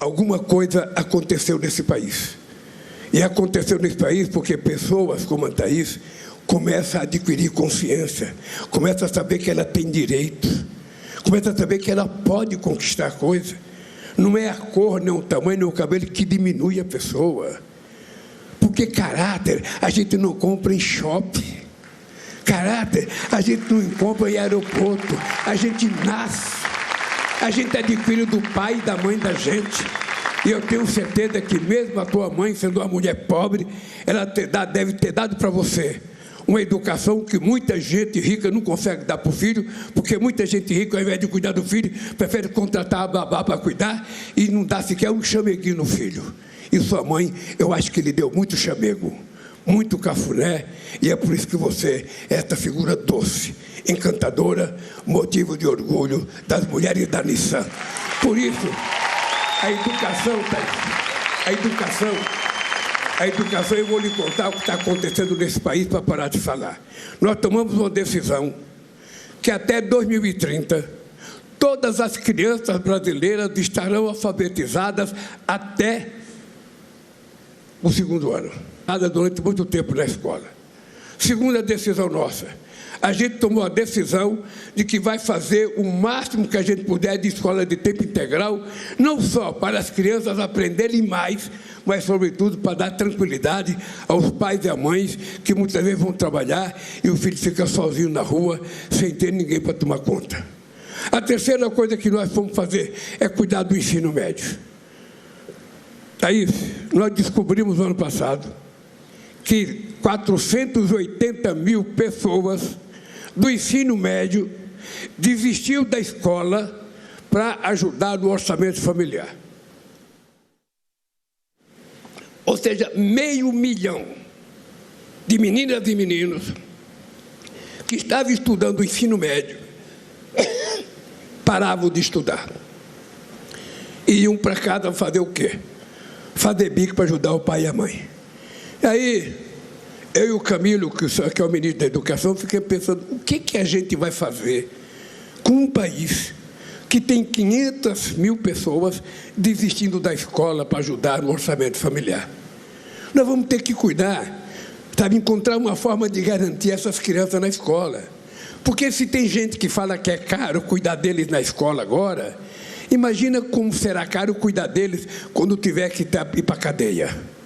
alguma coisa aconteceu nesse país. E aconteceu nesse país porque pessoas como a Thaís começam a adquirir consciência, começam a saber que ela tem direitos, começam a saber que ela pode conquistar coisas. Não é a cor, nem o tamanho, nem o cabelo que diminui a pessoa. Porque caráter a gente não compra em shopping. Caráter a gente não compra em aeroporto. A gente nasce. A gente adquire do pai e da mãe da gente. E eu tenho certeza que mesmo a tua mãe, sendo uma mulher pobre, ela deve ter dado para você uma educação que muita gente rica não consegue dar para o filho, porque muita gente rica, ao invés de cuidar do filho, prefere contratar a babá para cuidar e não dá sequer um chameguinho no filho. E sua mãe, eu acho que lhe deu muito chamego, muito cafuné, e é por isso que você é esta figura doce, encantadora, motivo de orgulho das mulheres da Nissan. Por isso, a educação, eu vou lhe contar o que está acontecendo nesse país para parar de falar. Nós tomamos uma decisão que até 2030, todas as crianças brasileiras estarão alfabetizadas até o 2º ano. Durante muito tempo na escola. Segunda decisão nossa, a gente tomou a decisão de que vai fazer o máximo que a gente puder de escola de tempo integral, não só para as crianças aprenderem mais, mas, sobretudo, para dar tranquilidade aos pais e às mães que muitas vezes vão trabalhar e o filho fica sozinho na rua, sem ter ninguém para tomar conta. A terceira coisa que nós vamos fazer é cuidar do ensino médio. Aí, nós descobrimos no ano passado que 480 mil pessoas do ensino médio desistiu da escola para ajudar no orçamento familiar. Ou seja, 500 mil de meninas e meninos que estavam estudando o ensino médio paravam de estudar. E iam para casa fazer o quê? Fazer bico para ajudar o pai e a mãe. E aí, eu e o Camilo, que é o ministro da Educação, fiquei pensando, o que a gente vai fazer com um país que tem 500 mil pessoas desistindo da escola para ajudar no orçamento familiar? Nós vamos ter que cuidar, sabe, encontrar uma forma de garantir essas crianças na escola. Porque se tem gente que fala que é caro cuidar deles na escola agora, imagina como será caro cuidar deles quando tiver que ir para a cadeia.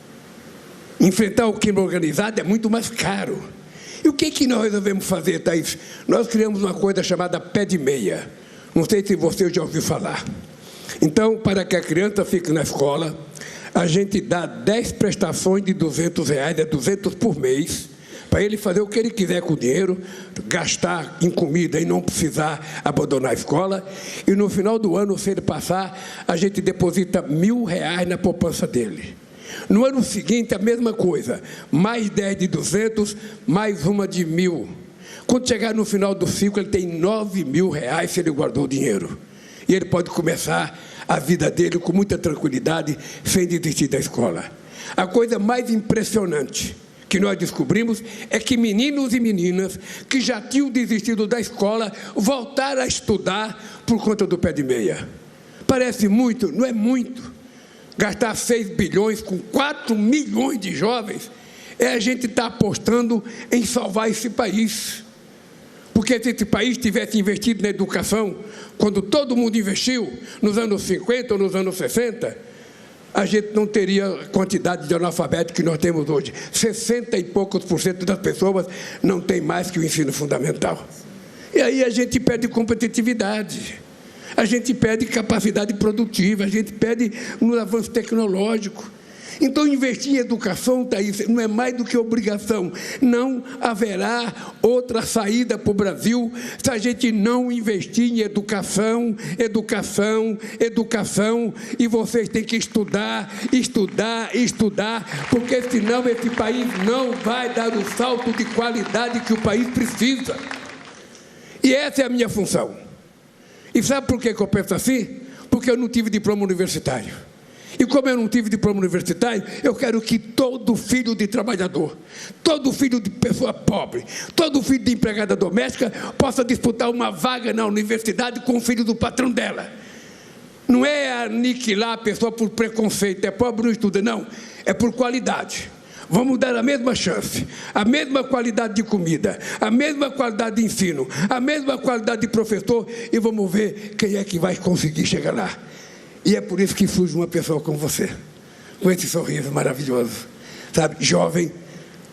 Enfrentar o crime organizado é muito mais caro. E o que nós resolvemos fazer, Thaís? Nós criamos uma coisa chamada pé de meia. Não sei se você já ouviu falar. Então, para que a criança fique na escola, a gente dá 10 prestações de R$200, é 200 por mês, para ele fazer o que ele quiser com o dinheiro, gastar em comida e não precisar abandonar a escola. E no final do ano, se ele passar, a gente deposita R$1.000 na poupança dele. No ano seguinte, a mesma coisa, mais 10 de 200, mais uma de 1.000. Quando chegar no final do ciclo, ele tem R$9.000 se ele guardou o dinheiro. E ele pode começar a vida dele com muita tranquilidade, sem desistir da escola. A coisa mais impressionante que nós descobrimos é que meninos e meninas que já tinham desistido da escola voltaram a estudar por conta do pé de meia. Parece muito, não é muito. Gastar 6 bilhões com 4 milhões de jovens, a gente está apostando em salvar esse país. Porque se esse país tivesse investido na educação, quando todo mundo investiu, nos anos 50 ou nos anos 60, a gente não teria a quantidade de analfabetos que nós temos hoje. 60 e poucos % das pessoas não tem mais que o ensino fundamental. E aí a gente perde competitividade. A gente perde capacidade produtiva, a gente perde no avanço tecnológico. Então, investir em educação, Thaís, não é mais do que obrigação. Não haverá outra saída para o Brasil se a gente não investir em educação, educação, educação. E vocês têm que estudar, estudar, estudar, porque senão esse país não vai dar o salto de qualidade que o país precisa. E essa é a minha função. E sabe por que eu penso assim? Porque eu não tive diploma universitário. E como eu não tive diploma universitário, eu quero que todo filho de trabalhador, todo filho de pessoa pobre, todo filho de empregada doméstica possa disputar uma vaga na universidade com o filho do patrão dela. Não é aniquilar a pessoa por preconceito, é pobre não estuda, não, é por qualidade. Vamos dar a mesma chance, a mesma qualidade de comida, a mesma qualidade de ensino, a mesma qualidade de professor e vamos ver quem é que vai conseguir chegar lá. E é por isso que surge uma pessoa como você, com esse sorriso maravilhoso, sabe, jovem,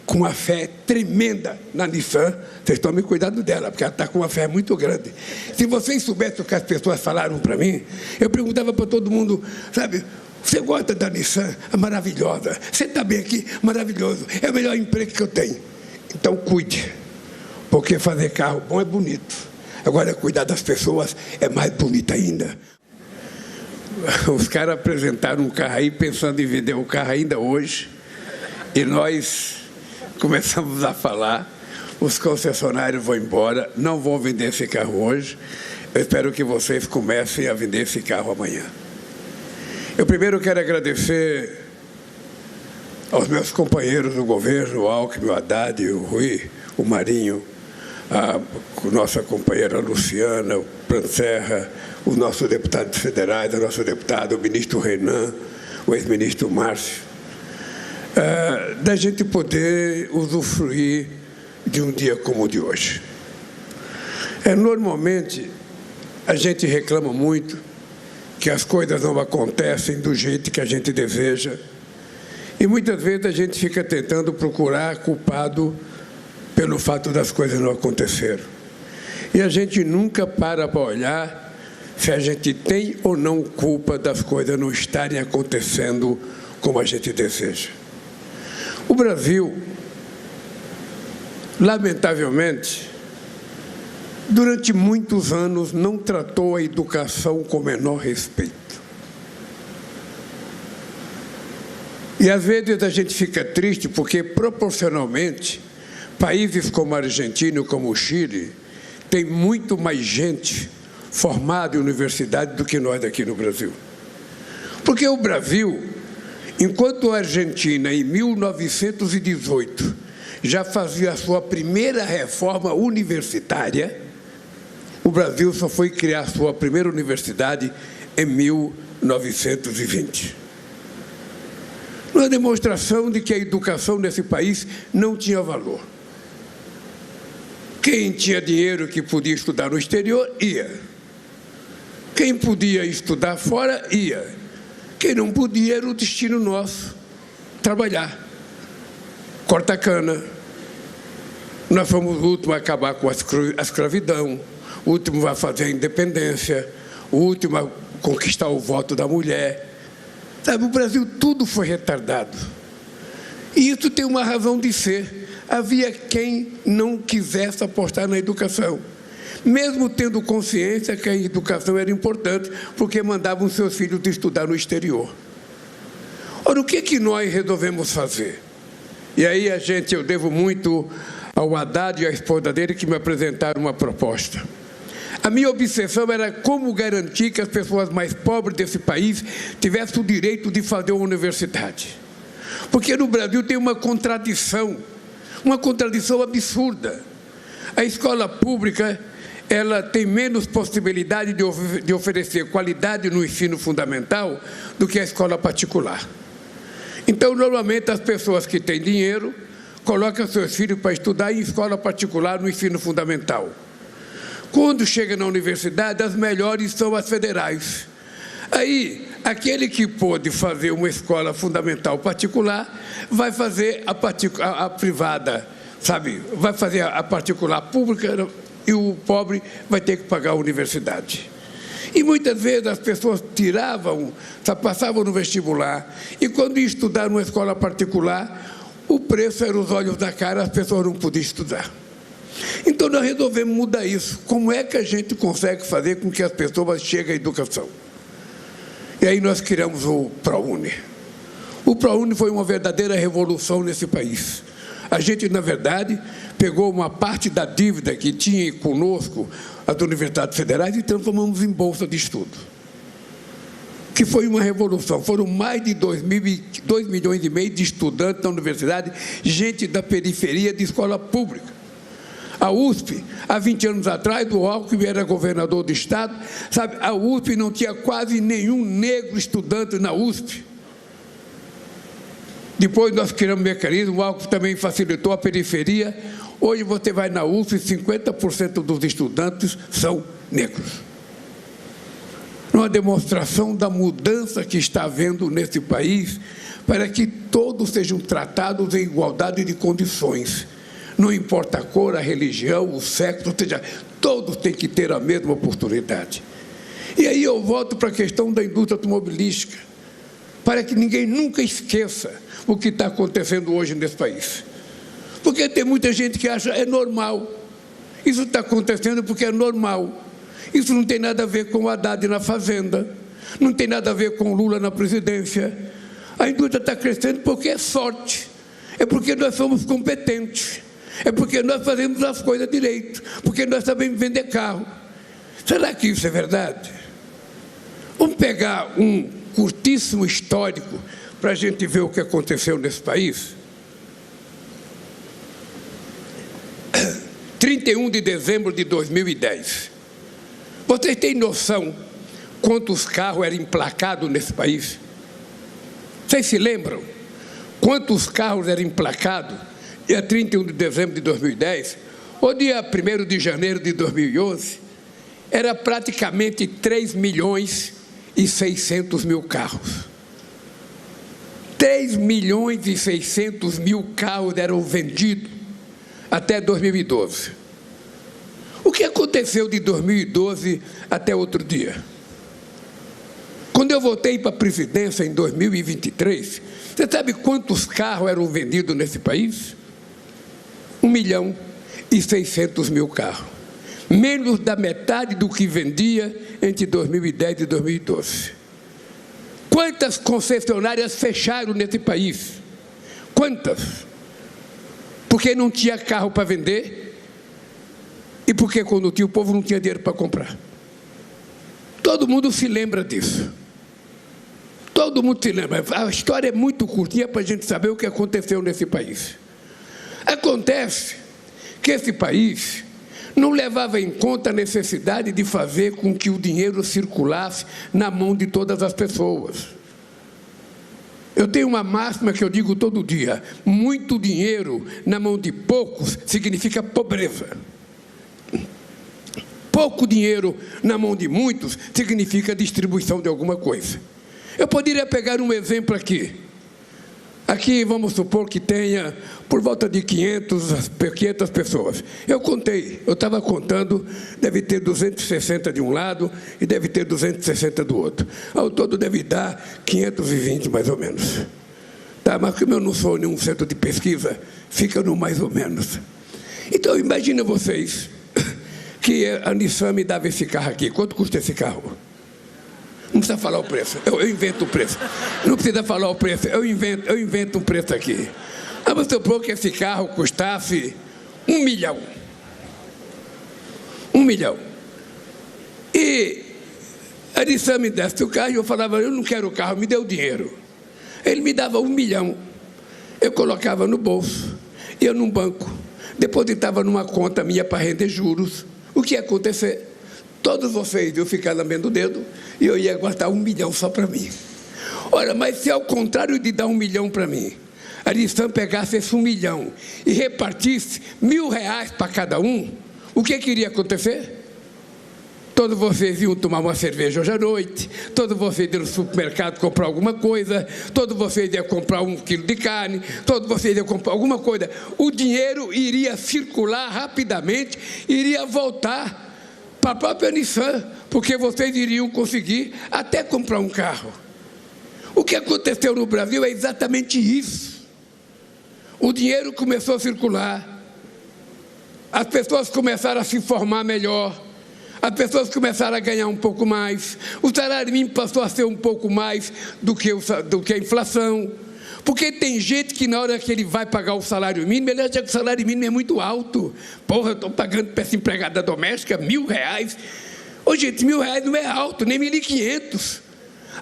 com uma fé tremenda na Nissan. Vocês tomem cuidado dela, porque ela está com uma fé muito grande. Se vocês soubessem o que as pessoas falaram para mim, eu perguntava para todo mundo, sabe, você gosta da Nissan? É maravilhosa. Você está bem aqui? Maravilhoso. É o melhor emprego que eu tenho. Então cuide, porque fazer carro bom é bonito. Agora cuidar das pessoas é mais bonito ainda. Os caras apresentaram um carro aí pensando em vender o carro ainda hoje, e nós começamos a falar, os concessionários vão embora, não vão vender esse carro hoje, eu espero que vocês comecem a vender esse carro amanhã. Eu primeiro quero agradecer aos meus companheiros do governo, o Alckmin, o Haddad, o Rui, o Marinho, a nossa companheira Luciana, o Pranserra, os nossos deputados federais, o nosso deputado, o ministro Renan, o ex-ministro Márcio, da gente poder usufruir de um dia como o de hoje. Normalmente, a gente reclama muito que as coisas não acontecem do jeito que a gente deseja, e muitas vezes a gente fica tentando procurar culpado pelo fato das coisas não acontecerem. E a gente nunca para olhar se a gente tem ou não culpa das coisas não estarem acontecendo como a gente deseja. O Brasil, lamentavelmente, durante muitos anos não tratou a educação com o menor respeito. E às vezes a gente fica triste porque, proporcionalmente, países como a Argentina, como o Chile, têm muito mais gente formada em universidade do que nós aqui no Brasil. Porque o Brasil, enquanto a Argentina, em 1918, já fazia a sua primeira reforma universitária, o Brasil só foi criar a sua primeira universidade em 1920. Uma demonstração de que a educação nesse país não tinha valor. Quem tinha dinheiro que podia estudar no exterior, ia. Quem podia estudar fora, ia. Quem não podia era o destino nosso, trabalhar. Corta cana. Nós fomos o último a acabar com a escravidão, o último a fazer a independência, o último a conquistar o voto da mulher. Sabe, o Brasil tudo foi retardado. E isso tem uma razão de ser. Havia quem não quisesse apostar na educação, mesmo tendo consciência que a educação era importante, porque mandavam seus filhos estudar no exterior. Ora, o que nós resolvemos fazer? E aí eu devo muito ao Haddad e à esposa dele, que me apresentaram uma proposta. A minha obsessão era como garantir que as pessoas mais pobres desse país tivessem o direito de fazer uma universidade. Porque no Brasil tem uma contradição absurda. A escola pública, ela tem menos possibilidade de oferecer qualidade no ensino fundamental do que a escola particular. Então, normalmente, as pessoas que têm dinheiro colocam seus filhos para estudar em escola particular no ensino fundamental. Quando chega na universidade, as melhores são as federais. Aí, aquele que pôde fazer uma escola fundamental particular, vai fazer a privada, sabe? Vai fazer a particular pública e o pobre vai ter que pagar a universidade. E muitas vezes as pessoas passavam no vestibular, e quando iam estudar numa escola particular, o preço era os olhos da cara, as pessoas não podiam estudar. Então nós resolvemos mudar isso. Como é que a gente consegue fazer com que as pessoas cheguem à educação? E aí nós criamos o ProUni. O ProUni foi uma verdadeira revolução nesse país. A gente, na verdade, pegou uma parte da dívida que tinha conosco as universidades federais e transformamos em bolsa de estudo. Que foi uma revolução. Foram mais de 2 milhões e meio de estudantes na universidade, gente da periferia de escola pública. A USP, há 20 anos atrás, o Alckmin era governador do estado, sabe, a USP não tinha quase nenhum negro estudante na USP. Depois nós criamos um mecanismo, o Alckmin também facilitou a periferia. Hoje você vai na USP, 50% dos estudantes são negros. Uma demonstração da mudança que está havendo nesse país para que todos sejam tratados em igualdade de condições. Não importa a cor, a religião, o sexo, ou seja, todos têm que ter a mesma oportunidade. E aí eu volto para a questão da indústria automobilística, para que ninguém nunca esqueça o que está acontecendo hoje nesse país. Porque tem muita gente que acha que é normal. Isso está acontecendo porque é normal. Isso não tem nada a ver com o Haddad na Fazenda, não tem nada a ver com o Lula na presidência. A indústria está crescendo porque é sorte, é porque nós somos competentes, é porque nós fazemos as coisas direito, porque nós sabemos vender carro. Será que isso é verdade? Vamos pegar um curtíssimo histórico para a gente ver o que aconteceu nesse país. 31 de dezembro de 2010. Vocês têm noção quantos carros eram emplacados nesse país? Vocês se lembram quantos carros eram emplacados dia 31 de dezembro de 2010? Ou dia 1º de janeiro de 2011? Era praticamente 3.600.000 carros. 3.600.000 carros eram vendidos até 2012. O que aconteceu de 2012 até outro dia? Quando eu voltei para a presidência em 2023, você sabe quantos carros eram vendidos nesse país? 1.600.000 carros. Menos da metade do que vendia entre 2010 e 2012. Quantas concessionárias fecharam nesse país? Quantas? Porque não tinha carro para vender e porque quando tinha o povo não tinha dinheiro para comprar. Todo mundo se lembra disso. Todo mundo se lembra. A história é muito curtinha para a gente saber o que aconteceu nesse país. Acontece que esse país não levava em conta a necessidade de fazer com que o dinheiro circulasse na mão de todas as pessoas. Eu tenho uma máxima que eu digo todo dia: muito dinheiro na mão de poucos significa pobreza. Pouco dinheiro na mão de muitos significa distribuição de alguma coisa. Eu poderia pegar um exemplo aqui. Aqui vamos supor que tenha por volta de 500 pessoas. Eu contei, eu estava contando, deve ter 260 de um lado e deve ter 260 do outro. Ao todo deve dar 520 mais ou menos. Tá, mas como eu não sou nenhum centro de pesquisa, fica no mais ou menos. Então imagina vocês que a Nissan me dava esse carro aqui. Quanto custa esse carro? Não precisa falar o preço, eu invento o preço. Não precisa falar o preço, eu invento um preço aqui. Vamos supor que esse carro custasse 1 milhão. 1 milhão. E a Nissan me desse o carro e eu falava: eu não quero o carro, me dê o dinheiro. Ele me dava 1 milhão. Eu colocava no bolso, ia num banco, depositava numa conta minha para render juros. O que ia acontecer? Todos vocês iam ficar lambendo o dedo e eu ia guardar 1 milhão só para mim. Ora, mas se ao contrário de dar 1 milhão para mim, a Nissan pegasse esse 1 milhão e repartisse R$1.000 para cada um, o que iria acontecer? Todos vocês iam tomar uma cerveja hoje à noite, todos vocês iam no supermercado comprar alguma coisa, todos vocês iam comprar 1 quilo de carne, todos vocês iam comprar alguma coisa. O dinheiro iria circular rapidamente, iria voltar para a própria Nissan, porque vocês iriam conseguir até comprar um carro. O que aconteceu no Brasil é exatamente isso. O dinheiro começou a circular, as pessoas começaram a se informar melhor, as pessoas começaram a ganhar um pouco mais, o salário mínimo passou a ser um pouco mais do que a inflação, porque tem gente que na hora que ele vai pagar o salário mínimo, ele acha que o salário mínimo é muito alto. Porra, eu estou pagando para essa empregada doméstica R$1.000. Ô gente, R$1.000 não é alto, nem 1.500.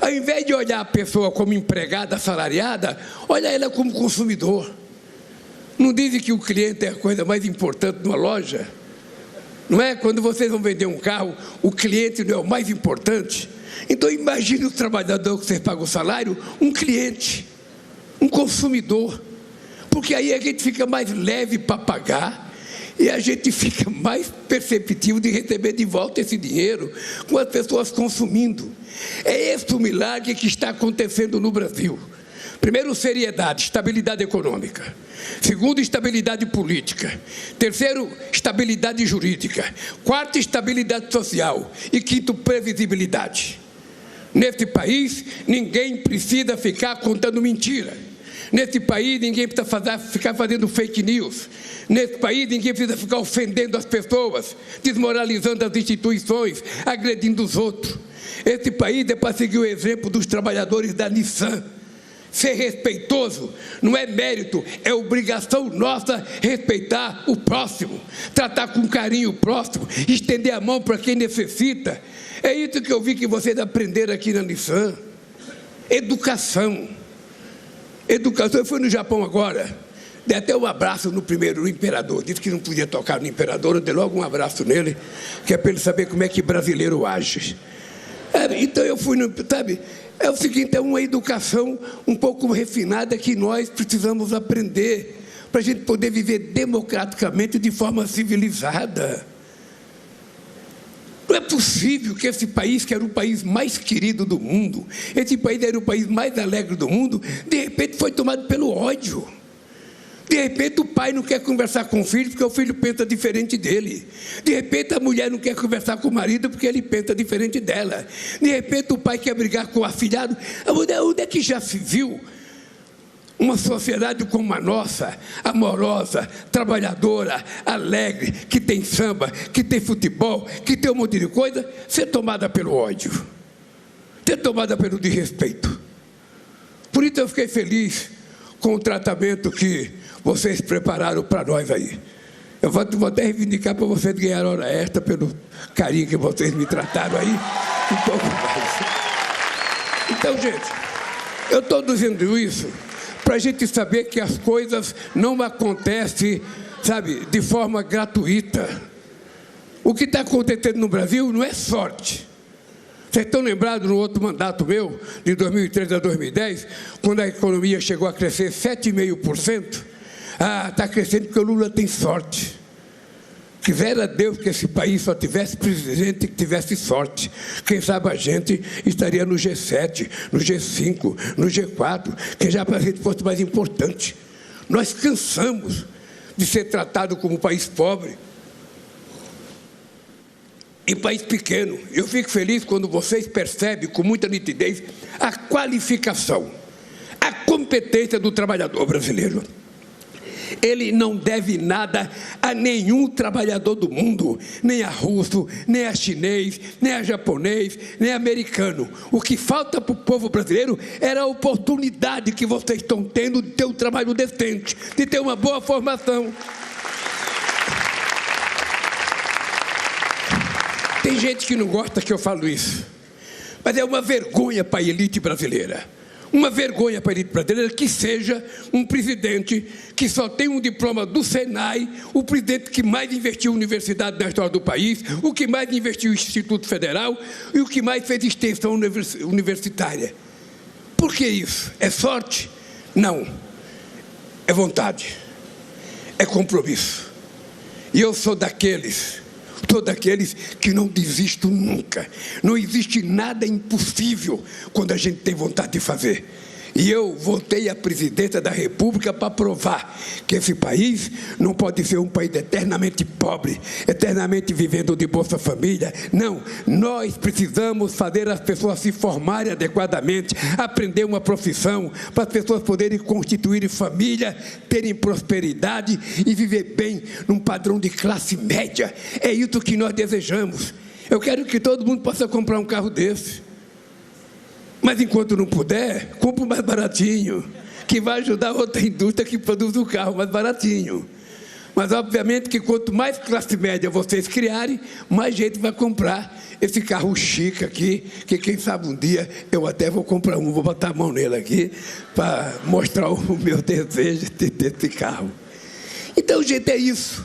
Ao invés de olhar a pessoa como empregada assalariada, olha ela como consumidor. Não dizem que o cliente é a coisa mais importante numa loja? Não é? Quando vocês vão vender um carro, o cliente não é o mais importante? Então imagine o trabalhador que você paga o salário, um cliente, um consumidor. Porque aí a gente fica mais leve para pagar e a gente fica mais perceptível de receber de volta esse dinheiro com as pessoas consumindo. É esse o milagre que está acontecendo no Brasil. Primeiro, seriedade, estabilidade econômica. Segundo, estabilidade política. Terceiro, estabilidade jurídica. Quarto, estabilidade social. E quinto, previsibilidade. Nesse país, ninguém precisa ficar contando mentira. Nesse país, ninguém precisa ficar fazendo fake news. Nesse país, ninguém precisa ficar ofendendo as pessoas, desmoralizando as instituições, agredindo os outros. Esse país é para seguir o exemplo dos trabalhadores da Nissan. Ser respeitoso não é mérito, é obrigação nossa respeitar o próximo, tratar com carinho o próximo, estender a mão para quem necessita. É isso que eu vi que vocês aprenderam aqui na Nissan. Educação. Educação. Eu fui no Japão agora, dei até um abraço no imperador. Disse que não podia tocar no imperador, eu dei logo um abraço nele, que é para ele saber como é que brasileiro age. Então eu fui, sabe, é o seguinte, é uma educação um pouco refinada que nós precisamos aprender, para a gente poder viver democraticamente de forma civilizada. Não é possível que esse país, que era o país mais querido do mundo, esse país era o país mais alegre do mundo, de repente foi tomado pelo ódio. De repente o pai não quer conversar com o filho porque o filho pensa diferente dele. De repente a mulher não quer conversar com o marido porque ele pensa diferente dela. De repente o pai quer brigar com o afilhado. Onde é que já se viu uma sociedade como a nossa, amorosa, trabalhadora, alegre, que tem samba, que tem futebol, que tem um monte de coisa, ser tomada pelo ódio, ser tomada pelo desrespeito? Por isso eu fiquei feliz com o tratamento que vocês prepararam para nós aí. Eu vou até reivindicar para vocês ganhar hora extra pelo carinho que vocês me trataram aí, um pouco mais. Então, gente, eu estou dizendo isso para a gente saber que as coisas não acontecem, sabe, de forma gratuita. O que está acontecendo no Brasil não é sorte. Vocês estão lembrados no outro mandato meu, de 2003 a 2010, quando a economia chegou a crescer 7,5%? Está crescendo porque o Lula tem sorte. Quisera Deus que esse país só tivesse presidente que tivesse sorte. Quem sabe a gente estaria no G7, no G5, no G4, que já para a gente fosse mais importante. Nós cansamos de ser tratado como um país pobre e país pequeno. Eu fico feliz quando vocês percebem com muita nitidez a qualificação, a competência do trabalhador brasileiro. Ele não deve nada a nenhum trabalhador do mundo, nem a russo, nem a chinês, nem a japonês, nem a americano. O que falta para o povo brasileiro era a oportunidade que vocês estão tendo de ter um trabalho decente, de ter uma boa formação. Tem gente que não gosta que eu falo isso, mas é uma vergonha para a elite brasileira. Uma vergonha para a elite brasileira que seja um presidente que só tem um diploma do Senai, o presidente que mais investiu em universidade na história do país, o que mais investiu em Instituto Federal e o que mais fez extensão universitária. Por que isso? É sorte? Não. É vontade. É compromisso. E eu sou daqueles que não desistem nunca. Não existe nada impossível quando a gente tem vontade de fazer. E eu voltei à presidência da República para provar que esse país não pode ser um país eternamente pobre, eternamente vivendo de Bolsa Família. Não, nós precisamos fazer as pessoas se formarem adequadamente, aprender uma profissão, para as pessoas poderem constituir família, terem prosperidade e viver bem num padrão de classe média. É isso que nós desejamos. Eu quero que todo mundo possa comprar um carro desse. Mas enquanto não puder, compre o mais baratinho, que vai ajudar outra indústria que produz o carro mais baratinho. Mas obviamente que quanto mais classe média vocês criarem, mais gente vai comprar esse carro chique aqui, que quem sabe um dia eu até vou comprar um, vou botar a mão nele aqui, para mostrar o meu desejo de ter esse carro. Então, gente, é isso.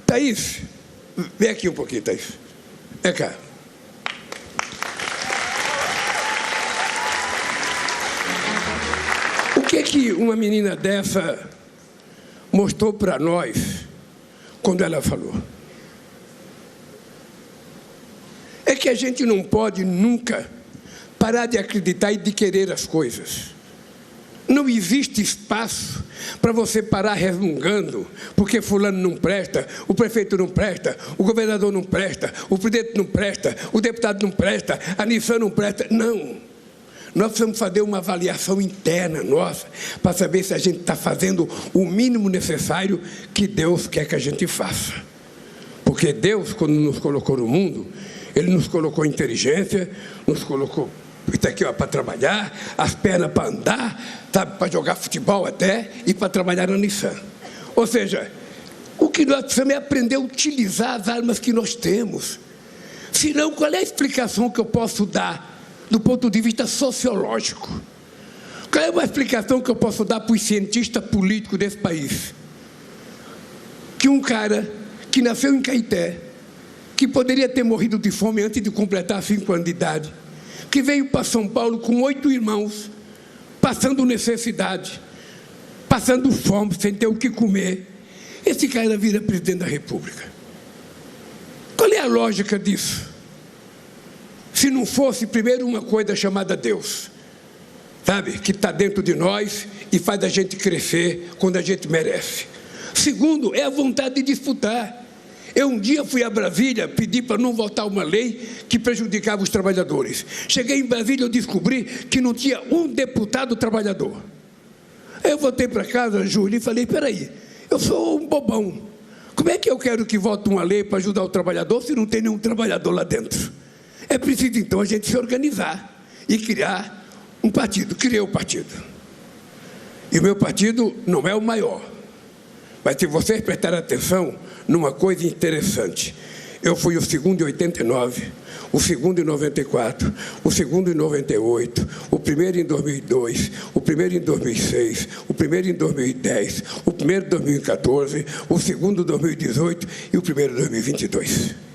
Thaís, vem aqui um pouquinho, Thaís. Vem cá. O que uma menina dessa mostrou para nós quando ela falou? É que a gente não pode nunca parar de acreditar e de querer as coisas. Não existe espaço para você parar resmungando, porque fulano não presta, o prefeito não presta, o governador não presta, o presidente não presta, o deputado não presta, a Nissan não presta. Não. Nós precisamos fazer uma avaliação interna nossa para saber se a gente está fazendo o mínimo necessário que Deus quer que a gente faça. Porque Deus, quando nos colocou no mundo, Ele nos colocou inteligência, nos colocou isso aqui para trabalhar, as pernas para andar, sabe, para jogar futebol até e para trabalhar na Nissan. Ou seja, o que nós precisamos é aprender a utilizar as armas que nós temos. Senão, qual é a explicação que eu posso dar do ponto de vista sociológico? Qual é uma explicação que eu posso dar para os cientistas políticos desse país? Que um cara que nasceu em Caeté, que poderia ter morrido de fome antes de completar 5 anos de idade, que veio para São Paulo com 8 irmãos, passando necessidade, passando fome, sem ter o que comer, esse cara vira presidente da República. Qual é a lógica disso? Se não fosse, primeiro, uma coisa chamada Deus, sabe, que está dentro de nós e faz a gente crescer quando a gente merece. Segundo, é a vontade de disputar. Eu um dia fui a Brasília pedir para não votar uma lei que prejudicava os trabalhadores. Cheguei em Brasília e descobri que não tinha um deputado trabalhador. Aí eu voltei para casa, Júlio, e falei, peraí, eu sou um bobão. Como é que eu quero que vote uma lei para ajudar o trabalhador se não tem nenhum trabalhador lá dentro? É preciso, então, a gente se organizar e criar um partido. Criei o partido. E o meu partido não é o maior. Mas se vocês prestarem atenção numa coisa interessante, eu fui o segundo em 89, o segundo em 94, o segundo em 98, o primeiro em 2002, o primeiro em 2006, o primeiro em 2010, o primeiro em 2014, o segundo em 2018 e o primeiro em 2022.